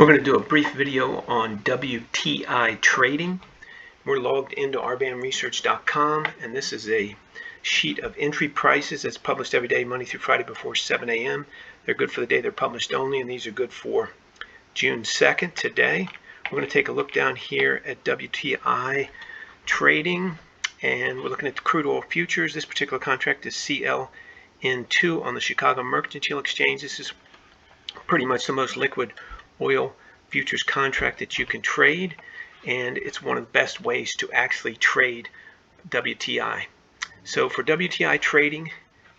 We're going to do a brief video on WTI trading. We're logged into RBAMresearch.com, and this is a sheet of entry prices that's published every day, Monday through Friday before 7 a.m. They're good for the day they're published only, and these are good for June 2nd, today. We're going to take a look down here at WTI trading, and we're looking at the crude oil futures. This particular contract is CLN2 on the Chicago Mercantile Exchange. This is pretty much the most liquid oil futures contract that you can trade, and it's one of the best ways to actually trade WTI. So for WTI trading,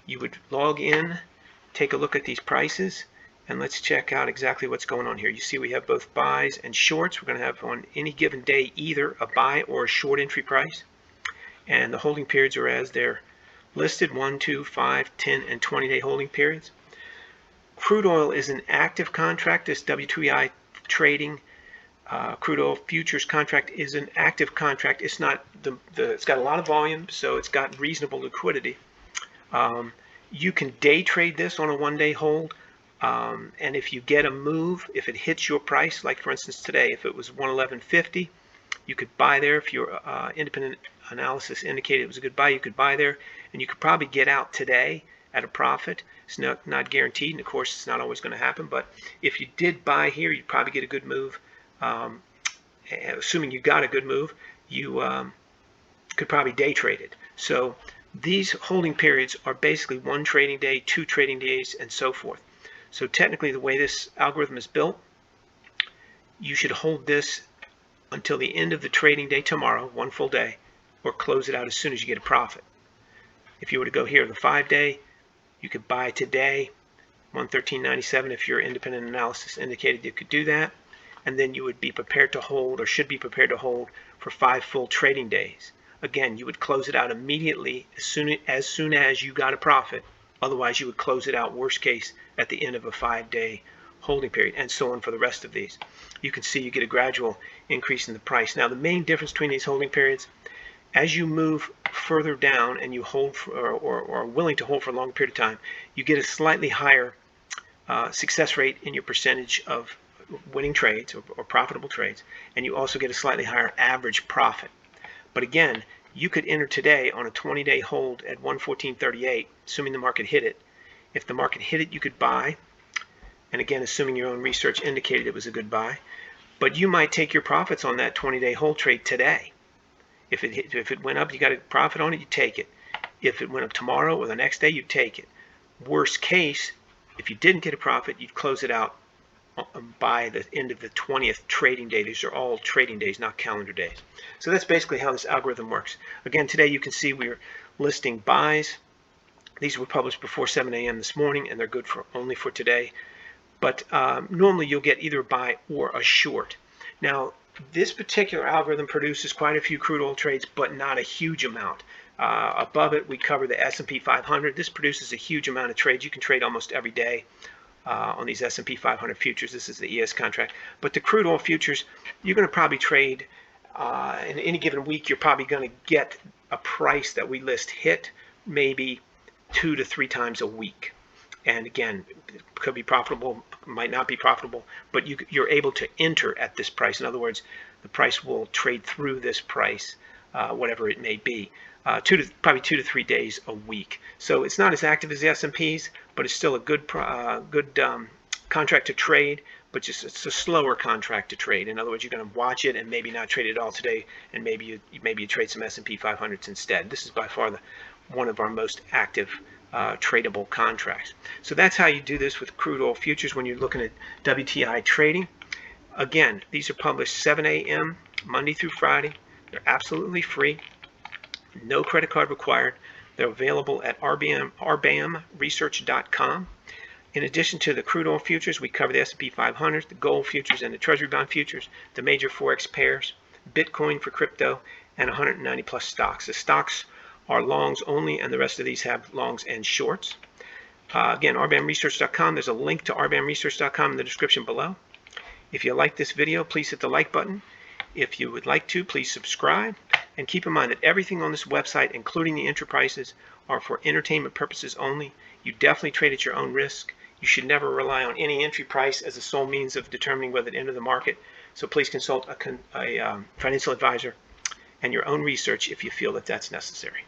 you would log in, take a look at these prices, and let's check out exactly what's going on here. You see we have both buys and shorts. We're going to have on any given day either a buy or a short entry price, and the holding periods are as they're listed: 1, 2, 5, 10, and 20-day holding periods. Crude oil is an active contract. This WTI trading crude oil futures contract is an active contract. It's not it's got a lot of volume, so it's got reasonable liquidity. You can day trade this on a one-day hold, and if you get a move, if it hits your price, like for instance today, if it was 111.50, you could buy there. If your independent analysis indicated it was a good buy, you could buy there, and you could probably get out today at a profit. It's not guaranteed, and of course it's not always going to happen, but if you did buy here, you'd probably get a good move. Assuming you got a good move, you could probably day trade it. So these holding periods are basically 1 trading day, 2 trading days, and so forth. So technically, the way this algorithm is built, you should hold this until the end of the trading day tomorrow, 1 full day, or close it out as soon as you get a profit. If you were to go here, the 5-day, you could buy today, 113.97. If your independent analysis indicated you could do that, and then you would be prepared to hold, or should be prepared to hold, for 5 full trading days. Again, you would close it out immediately as soon as you got a profit. Otherwise, you would close it out, worst case, at the end of a 5-day holding period, and so on for the rest of these. You can see you get a gradual increase in the price. Now, the main difference between these holding periods, as you move further down and you hold for, or are willing to hold for a long period of time, you get a slightly higher success rate in your percentage of winning trades or profitable trades, and you also get a slightly higher average profit. But again, you could enter today on a 20-day hold at 114.38, assuming the market hit it. If the market hit it, you could buy, and again, assuming your own research indicated it was a good buy. But you might take your profits on that 20-day hold trade today. If it went up, you got a profit on it, you take it. If it went up tomorrow or the next day, you take it. Worst case, if you didn't get a profit, you'd close it out by the end of the 20th trading day. These are all trading days, not calendar days. So that's basically how this algorithm works. Again, today you can see we're listing buys. These were published before 7 a.m. this morning, and they're good for only for today. But normally you'll get either a buy or a short. Now, this particular algorithm produces quite a few crude oil trades, but not a huge amount. Above it, we cover the S&P 500. This produces a huge amount of trades. You can trade almost every day on these S&P 500 futures. This is the ES contract. But the crude oil futures, you're going to probably trade in any given week. You're probably going to get a price that we list hit maybe 2 to 3 times a week. And again, it could be profitable, might not be profitable, but you're able to enter at this price. In other words, the price will trade through this price, whatever it may be, probably 2 to 3 days a week. So it's not as active as the S&Ps, but it's still a good contract to trade, but it's a slower contract to trade. In other words, you're going to watch it and maybe not trade it all today, and maybe you trade some S&P 500s instead. This is by far one of our most active tradable contracts. So that's how you do this with crude oil futures when you're looking at WTI trading. Again, these are published 7 a.m. Monday through Friday. They're absolutely free. No credit card required. They're available at RBAMresearch.com. In addition to the crude oil futures, we cover the S&P 500, the gold futures, and the treasury bond futures, the major forex pairs, Bitcoin for crypto, and 190 plus stocks. The stocks are longs only, and the rest of these have longs and shorts. Again, RBAMresearch.com. There's a link to RBAMresearch.com in the description below. If you like this video, please hit the like button. If you would like to, please subscribe. And keep in mind that everything on this website, including the entry prices, are for entertainment purposes only. You definitely trade at your own risk. You should never rely on any entry price as the sole means of determining whether to enter the market. So please consult a financial advisor and your own research if you feel that that's necessary.